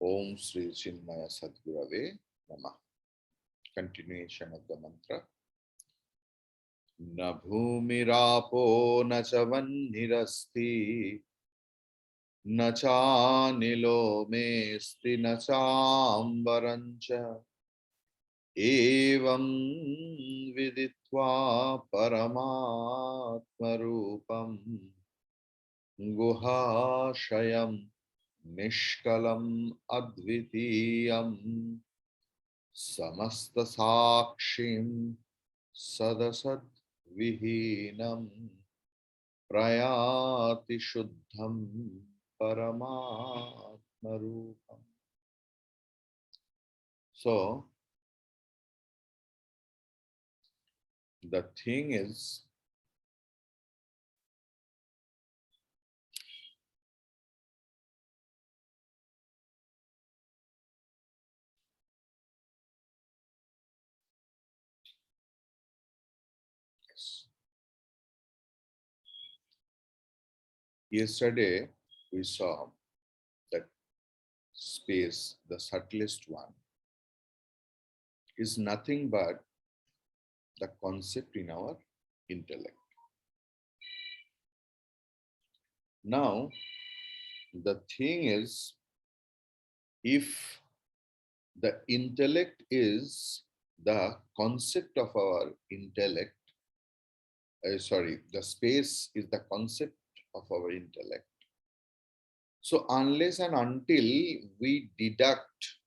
Om Sri Chinmaya Sadgurave Namah. Continuation of the mantra. Na bhumirapo na cha vannirasti na cha nilo mesti na cha ambarancha evam viditva paramatma rupam guhashayam nishkalam advitiyam samasta sakshim sadasad vihinam prayati shuddham paramatma rupam. So the thing is, yesterday we saw that space, the subtlest one, is nothing but the concept in our intellect. Now, the thing is, if the intellect is the concept of our intellect, the space is the concept of our intellect. So, unless and until we deduct,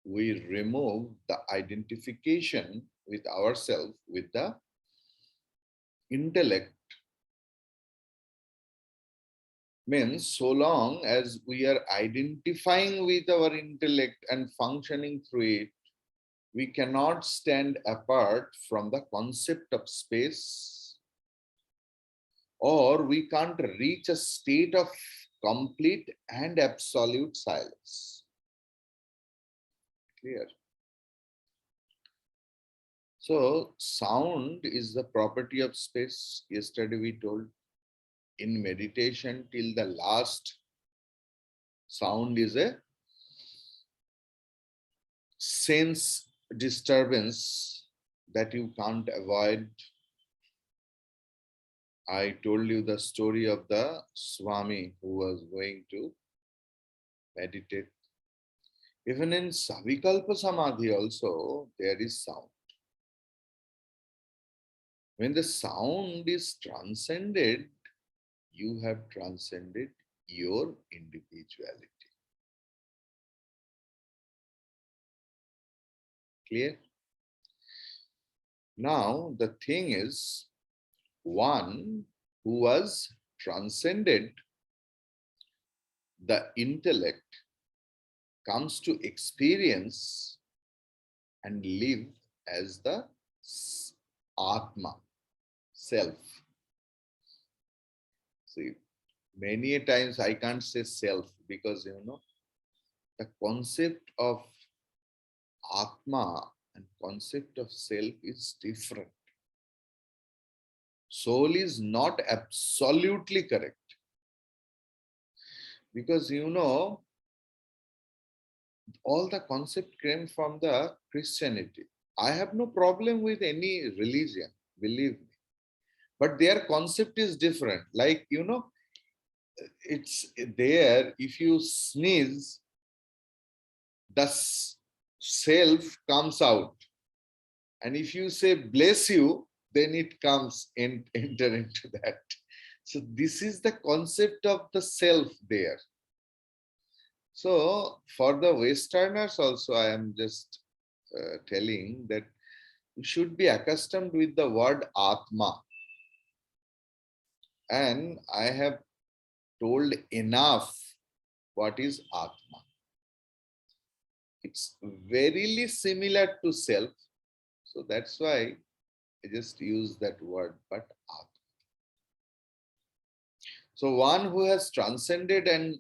we remove the identification with ourselves, with the intellect, means so long as we are identifying with our intellect and functioning through it, we cannot stand apart from the concept of space, or we can't reach a state of complete and absolute silence. Clear? So, sound is the property of space. Yesterday we told, in meditation till the last, sound is a sense disturbance that you can't avoid. I told you the story of the Swami who was going to meditate. Even in Savikalpa Samadhi also, there is sound. When the sound is transcended, you have transcended your individuality. Clear? Now, the thing is, one who was transcended the intellect comes to experience and live as the Atma, self. See, many times I can't say self because, the concept of Atma and concept of self is different. Soul is not absolutely correct. Because, all the concept came from the Christianity. I have no problem with any religion, believe me. But their concept is different. Like, it's there, if you sneeze, the self comes out. And if you say bless you, then it comes and enter into that. So this is the concept of the self there. So for the Westerners also, I am just telling that you should be accustomed with the word Atma. And I have told enough what is Atma. It's verily similar to self. So that's why I just use that word, but Atma. So one who has transcended and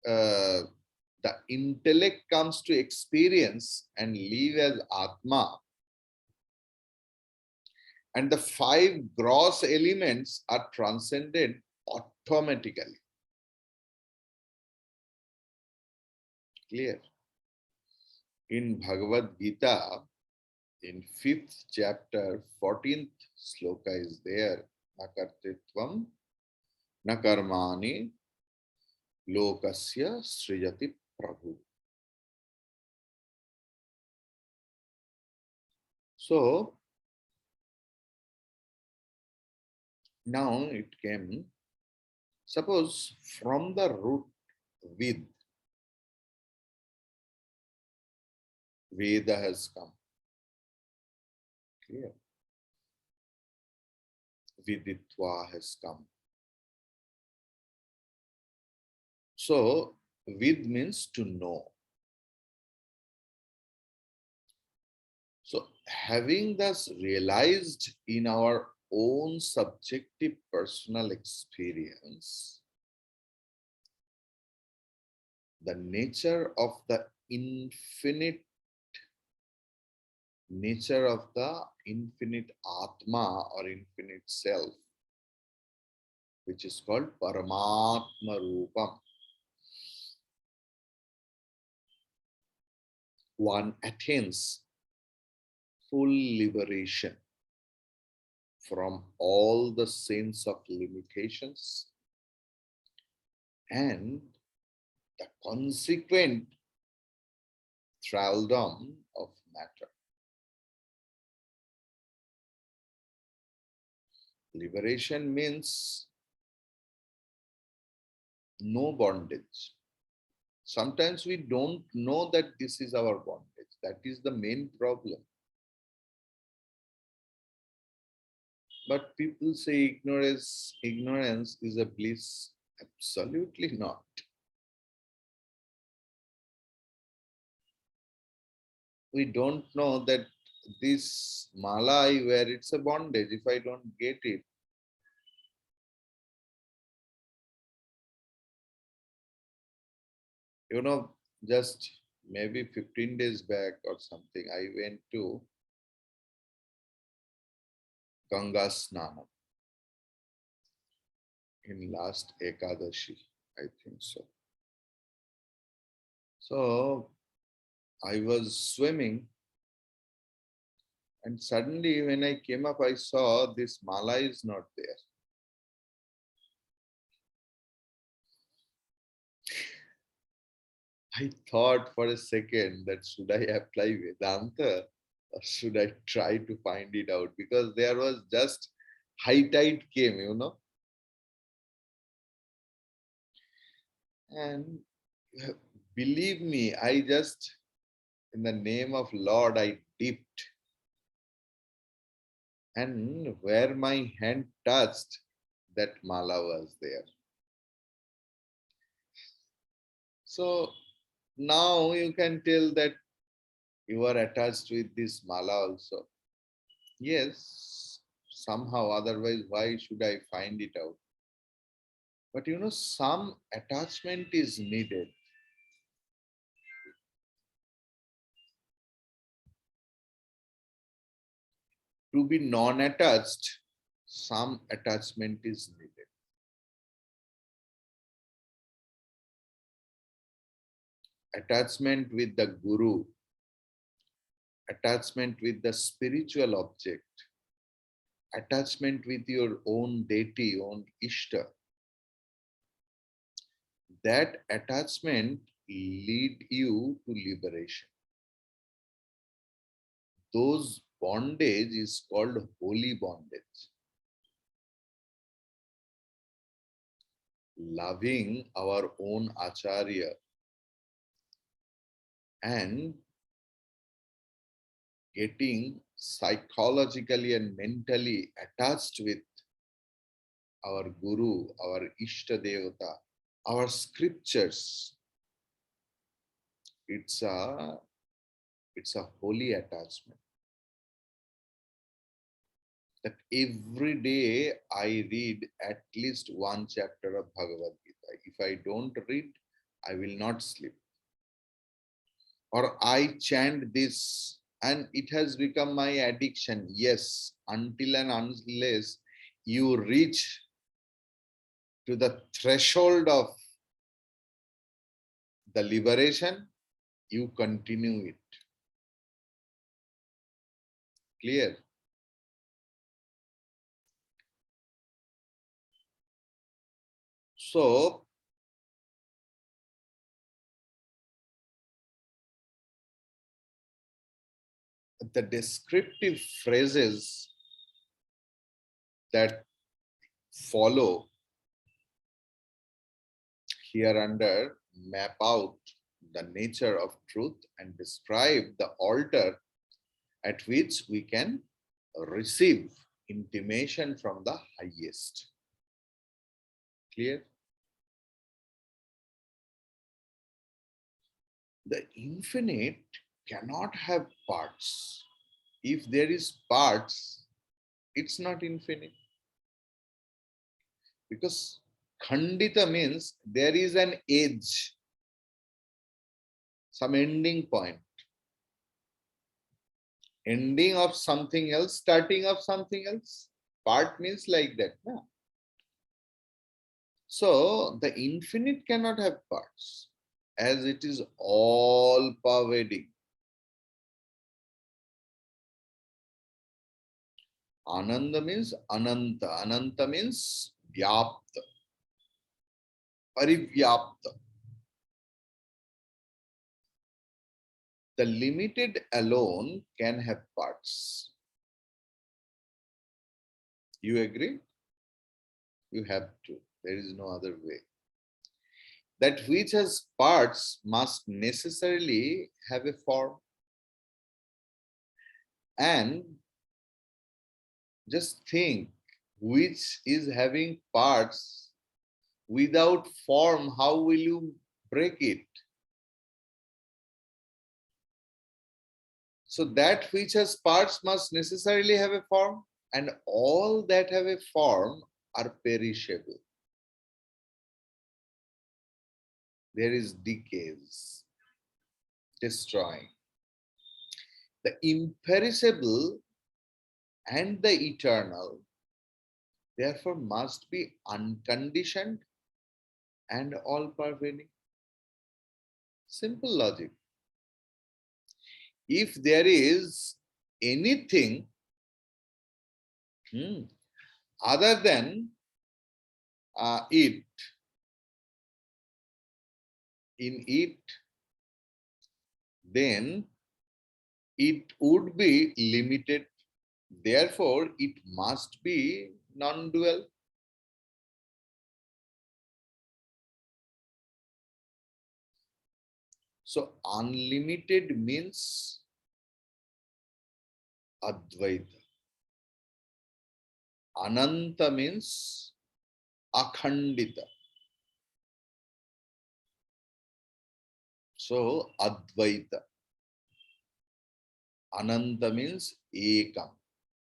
the intellect comes to experience and live as Atma. And the five gross elements are transcended automatically. Clear? In Bhagavad Gita, in 5th chapter, 14th sloka is there. Nakartitvam nakarmani lokasya srijati prabhu. So now it came, suppose from the root vid, Veda has come. Clear? Viditva has come. So vid means to know. So having thus realized in our own subjective personal experience the nature of the infinite Atma or infinite self, which is called Paramatma Rupam, one attains full liberation from all the sense of limitations and the consequent thraldom of matter. Liberation means no bondage. Sometimes we don't know that this is our bondage. That is the main problem. But people say ignorance is a bliss. Absolutely not. We don't know that this mala I wear, it's a bondage. If I don't get it, just maybe 15 days back or something, I went to Ganga Snanam in last Ekadashi, I think so. So I was swimming and suddenly when I came up, I saw this mala is not there. I thought for a second that should I apply Vedanta or should I try to find it out? Because there was just high tide came. And believe me, I just, in the name of Lord, I dipped. And where my hand touched, that mala was there. So now you can tell that you are attached with this mala also. Yes, somehow, otherwise, why should I find it out? But some attachment is needed. To be non attached, some attachment is needed. Attachment with the Guru, attachment with the spiritual object, attachment with your own deity, own Ishta. That attachment lead you to liberation. Those bondage is called holy bondage. Loving our own Acharya and getting psychologically and mentally attached with our Guru, our Ishta Devata, our scriptures. It's a holy attachment. That every day I read at least one chapter of Bhagavad Gita. If I don't read, I will not sleep. Or I chant this, and it has become my addiction. Yes, until and unless you reach to the threshold of the liberation, you continue it. Clear? So, the descriptive phrases that follow here under map out the nature of truth and describe the altar at which we can receive intimation from the highest. Clear? The infinite cannot have parts. If there is parts, it's not infinite. Because khandita means there is an edge, some ending point. Ending of something else, starting of something else. Part means like that. No? So the infinite cannot have parts, as it is all pervading. Ananda means ananta. Ananta means vyapta, parivyapta. The limited alone can have parts. You agree? You have to. There is no other way. That which has parts must necessarily have a form. And just think, which is having parts without form, how will you break it? So that which has parts must necessarily have a form, and all that have a form are perishable. There is decays, destroying. The imperishable and the eternal, therefore, must be unconditioned and all-pervading. Simple logic. If there is anything other than it, in it, then it would be limited. Therefore, it must be non-dual. So, unlimited means Advaita. Ananta means Akhandita. So, Advaita. Ananta means Ekam.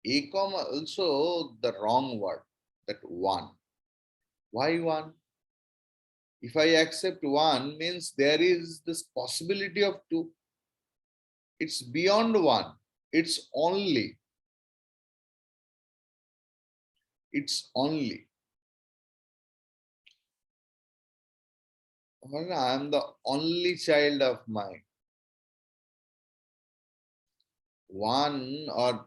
Ekam also the wrong word, that one. Why one? If I accept one, means there is this possibility of two. It's beyond one. It's only. It's only. I am the only child of mine. One, or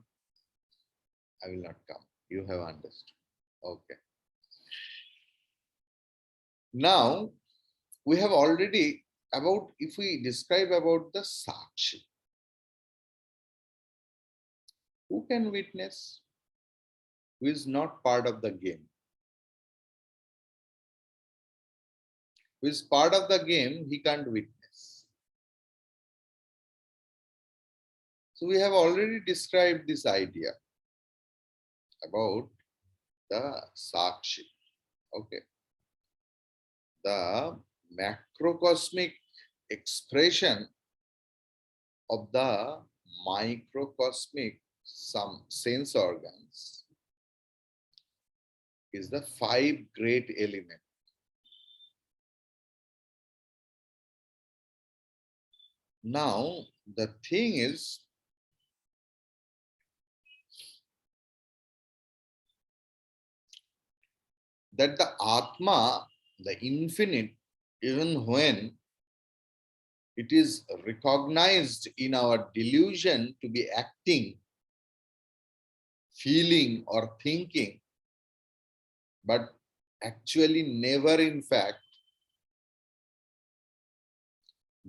I will not come. You have understood. Okay. Now, we have already about, if we describe about the Sakshi, who can witness? Who is not part of the game? Who is part of the game, he can't witness. So we have already described this idea about the Sakshi. Okay. The macrocosmic expression of the microcosmic some sense organs is the five great elements. Now, the thing is, that the Atma, the infinite, even when It is recognized in our delusion to be acting, feeling, or thinking, but actually never, in fact,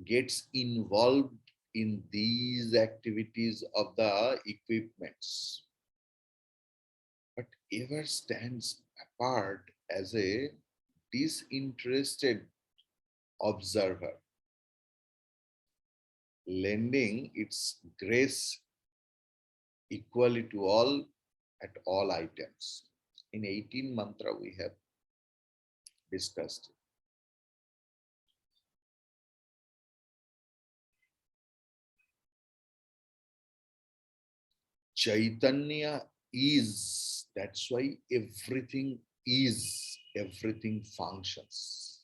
gets involved in these activities of the equipments, but ever stands apart as a disinterested observer, lending its grace equally to all at all items. In 18 mantra, we have discussed. Chaitanya is, that's why everything is, everything functions.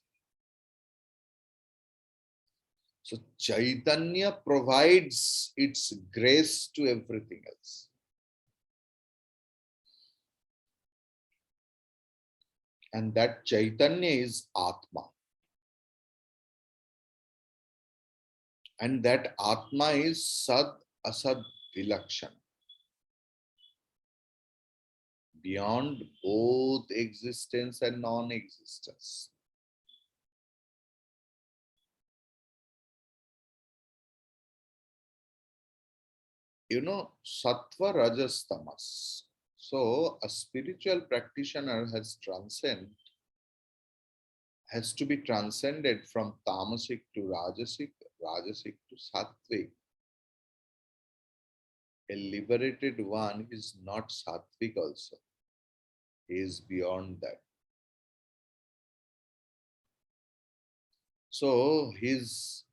So Chaitanya provides its grace to everything else. And that Chaitanya is Atma. And that Atma is Sad Asad Vilakshana, beyond both existence and non-existence. Sattva, Rajas, Tamas. So a spiritual practitioner has to be transcended from tamasic to rajasic, rajasic to sattvic. A liberated one is not sattvic also. He is beyond that. So his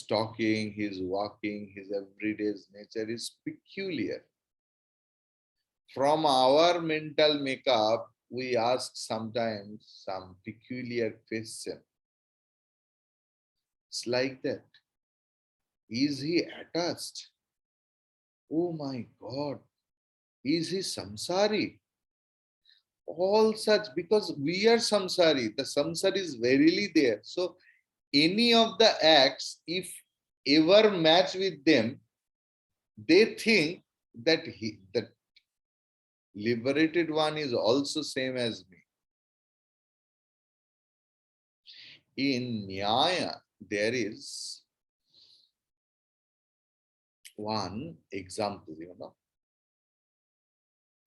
talking, his walking, his everyday nature is peculiar. From our mental makeup, we ask sometimes some peculiar question. It's like that. Is he attached? Oh my God. Is he samsari? All such, because we are samsari. The samsara is verily there. So any of the acts, if ever match with them, they think that the liberated one is also same as me. In Nyaya, there is one example,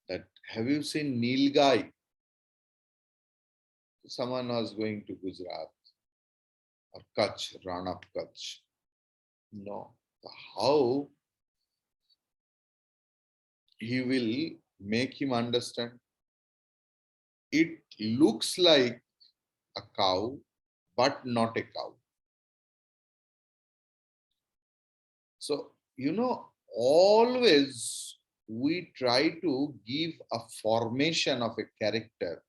that have you seen Nilgai? Someone was going to Gujarat or Kutch, Run of Kutch. No. How he will make him understand? It looks like a cow, but not a cow. So, always we try to give a formation of a character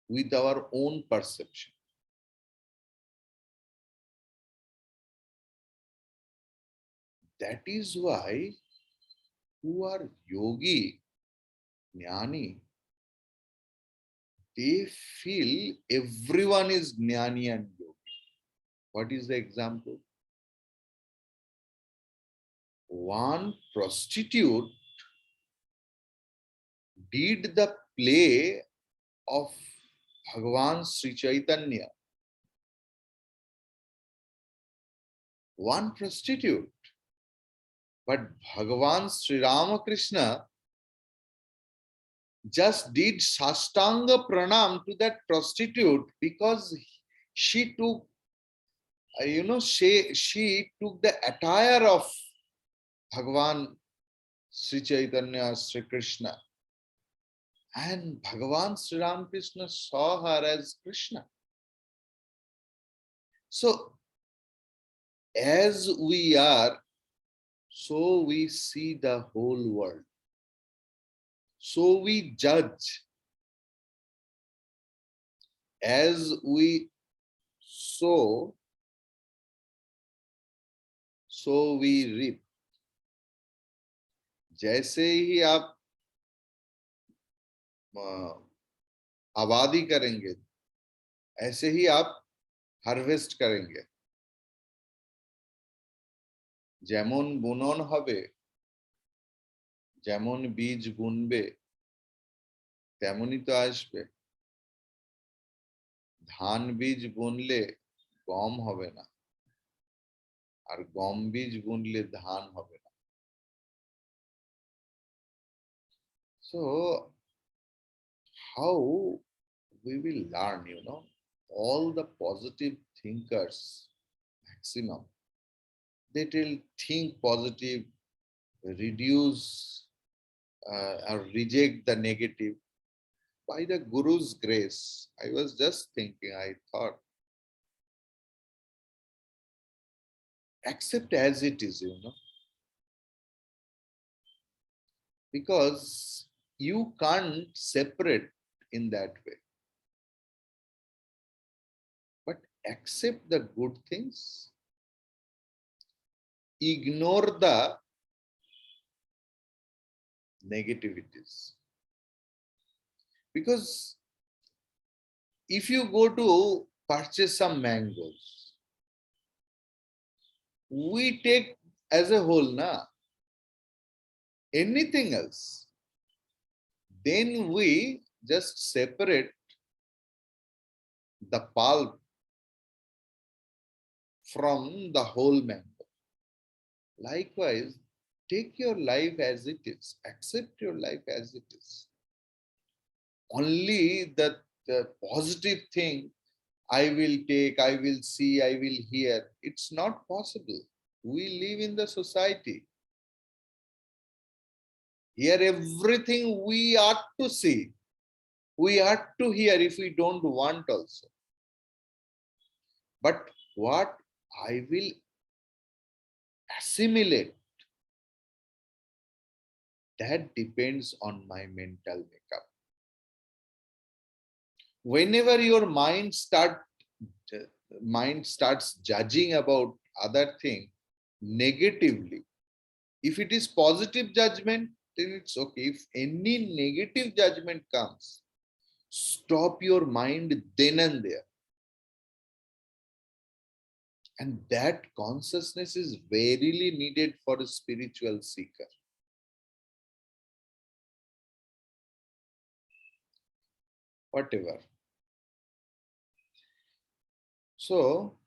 with our own perception. That is why who are yogi, jnani, they feel everyone is jnani and yogi. What is the example? One prostitute did the play of Bhagavan Sri Chaitanya. One prostitute. But Bhagavan Sri Ramakrishna just did Sastanga Pranam to that prostitute because she took, she took the attire of Bhagavan Sri Chaitanya, Sri Krishna. And Bhagavan Sri Ramakrishna saw her as Krishna. So, as we are, so we see the whole world. So we judge. As we sow, so we reap. जैसे ही आप आबादी करेंगे, ऐसे ही आप harvest करेंगे, যেমন বুনন হবে, যেমন বীজ বুনবে তেমনই তো আসবে। ধান বীজ বুনলে গম হবে না, আর গম বীজ বুনলে ধান হবে না। So how we will learn, all the positive thinkers, maximum, they will think positive, reduce or reject the negative by the Guru's grace. I was just thinking, I thought, accept as it is, because you can't separate in that way. But accept the good things, ignore the negativities. Because if you go to purchase some mangoes, we take as a whole, na, anything else, then we just separate the pulp from the whole mango. Likewise, take your life as it is, accept your life as it is. Only the positive thing I will take, I will see, I will hear. It's not possible. We live in the society. Here, everything we ought to see, we ought to hear if we don't want also. But what I will assimilate, that depends on my mental makeup. Whenever your mind starts judging about other thing negatively, if it is positive judgment, then it's okay. If any negative judgment comes, stop your mind then and there. And that consciousness is verily needed for a spiritual seeker. Whatever. So,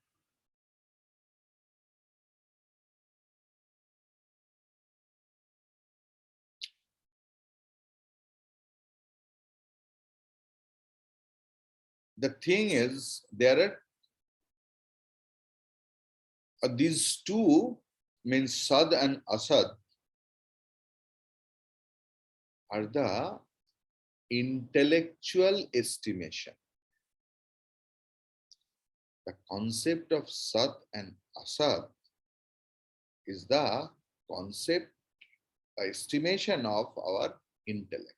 the thing is, there are these two, means Sad and Asad, are the intellectual estimation. The concept of Sat and Asat is the concept, estimation of our intellect.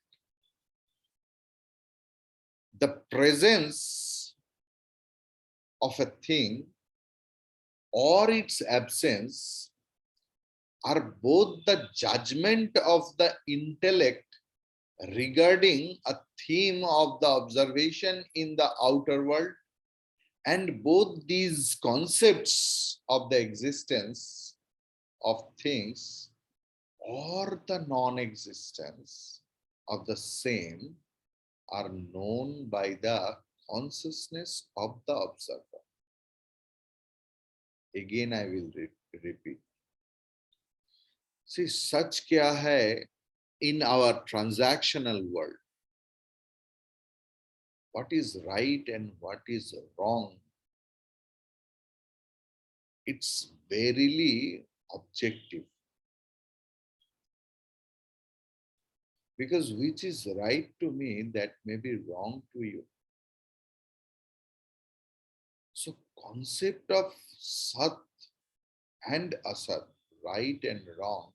The presence of a thing or its absence are both the judgment of the intellect regarding a theme of the observation in the outer world, and both these concepts of the existence of things or the non-existence of the same are known by the consciousness of the observer. Again, I will repeat. See, such kya hai in our transactional world? What is right and what is wrong? It's verily objective. Because which is right to me, that may be wrong to you. So concept of Sat and Asat, right and wrong,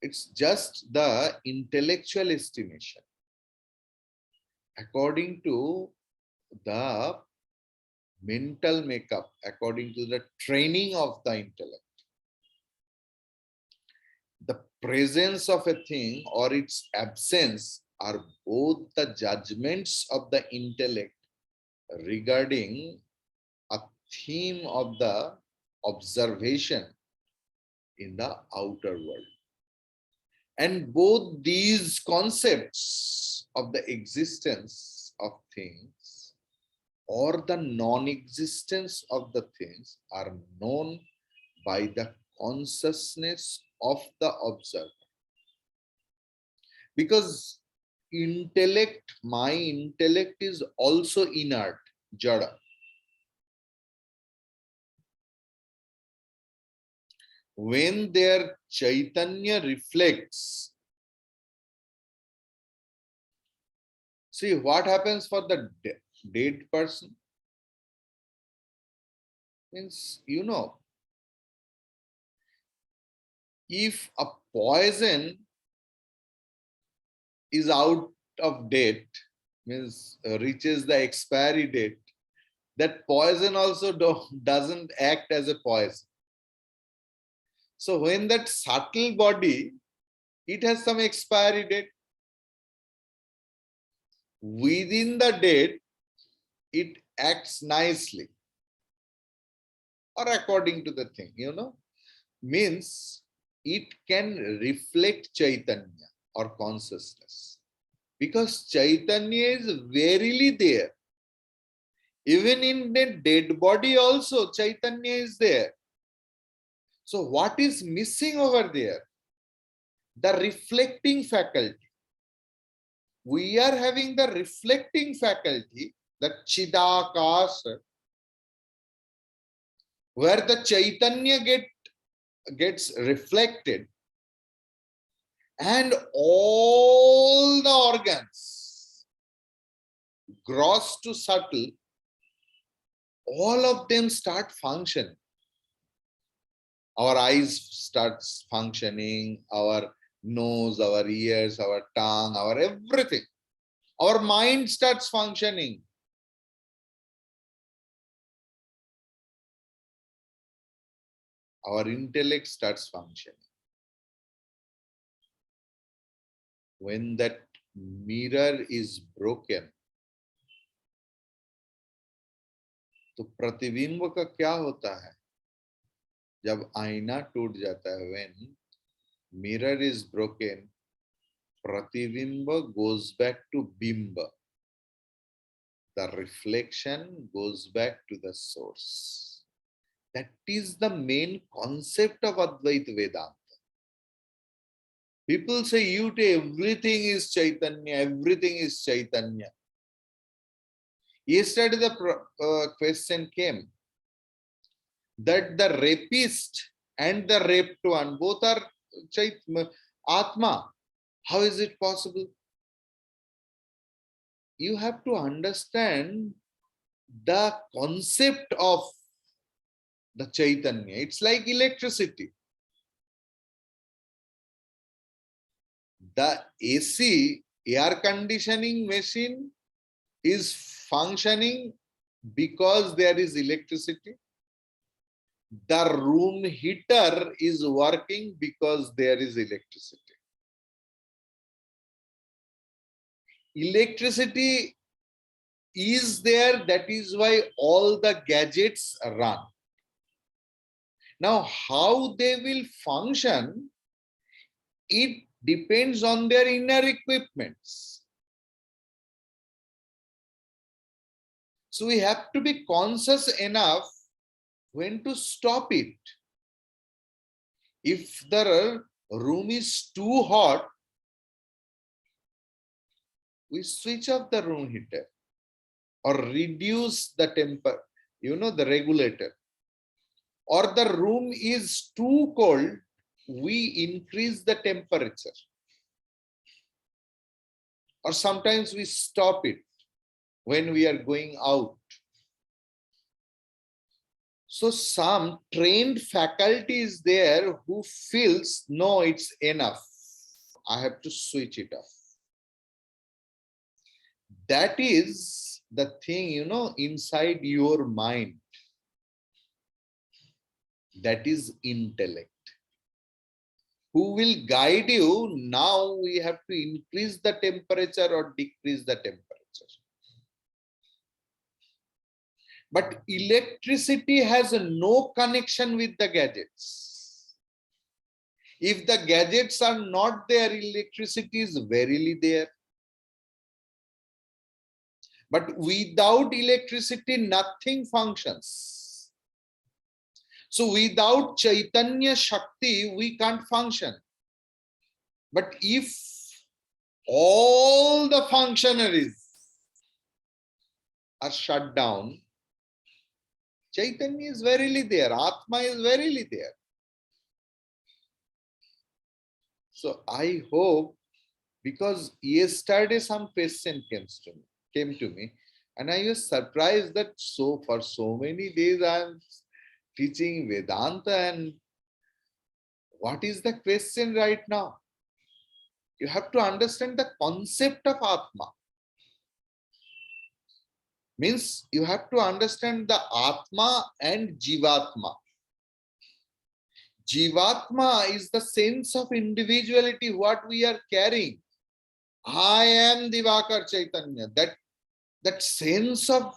it's just the intellectual estimation according to the mental makeup, according to the training of the intellect. The presence of a thing or its absence are both the judgments of the intellect regarding theme of the observation in the outer world. And both these concepts of the existence of things or the non-existence of the things are known by the consciousness of the observer. Because my intellect is also inert, jada. When their Chaitanya reflects, see what happens for the dead person? Means, if a poison is out of date, means reaches the expiry date, that poison also doesn't act as a poison. So when that subtle body, it has some expiry date. Within the date, it acts nicely. Or according to the thing, means it can reflect Chaitanya or consciousness. Because Chaitanya is verily there. Even in the dead body also, Chaitanya is there. So what is missing over there? The reflecting faculty. We are having the reflecting faculty, the Chidakasa, where the Chaitanya gets reflected, and all the organs, gross to subtle, all of them start functioning. Our eyes starts functioning, our nose, our ears, our tongue, our everything. Our mind starts functioning. Our intellect starts functioning. When that mirror is broken, तो प्रतिबिंब का क्या होता है? जब आईना टूट जाता है, when mirror is broken, pratibimba goes back to bimba. The reflection goes back to the source. That is the main concept of Advaita Vedanta. People say, everything is Chaitanya, everything is Chaitanya. Yesterday the question came that the rapist and the raped one, both are Atma. How is it possible? You have to understand the concept of the Chaitanya. It's like electricity. The AC, air conditioning machine, is functioning because there is electricity. The room heater is working because there is electricity. Electricity is there, that is why all the gadgets run. Now, how they will function, it depends on their inner equipments. So we have to be conscious enough when to stop it. If the room is too hot, we switch off the room heater or reduce the temper, the regulator. Or the room is too cold, we increase the temperature. Or sometimes we stop it when we are going out. So some trained faculty is there who feels, no, it's enough. I have to switch it off. That is the thing, inside your mind. That is intellect. Who will guide you? Now we have to increase the temperature or decrease the temperature. But electricity has no connection with the gadgets. If the gadgets are not there, electricity is verily there. But without electricity, nothing functions. So without Chaitanya Shakti, we can't function. But if all the functionaries are shut down, Chaitanya is verily there, Atma is verily there. So I hope, because yesterday some question came to me, and I was surprised that for so many days I am teaching Vedanta, and what is the question right now? You have to understand the concept of Atma. Means you have to understand the Atma and Jivatma. Jivatma is the sense of individuality, what we are carrying. I am Divakar Chaitanya. That sense of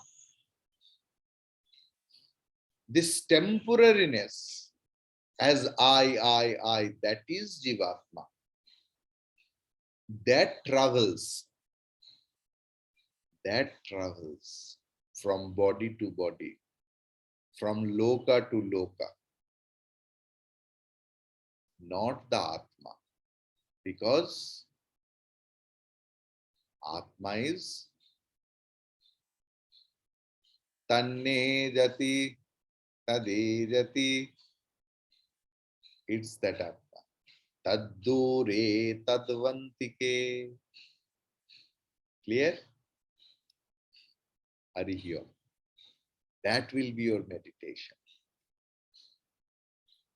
this temporariness as I, that is Jivatma. That travels from body to body, from loka to loka, not the Atma. Because Atma is tanne jati, tade jati. It's that Atma. Taddure tadvantike. Clear? Hari Om. That will be your meditation.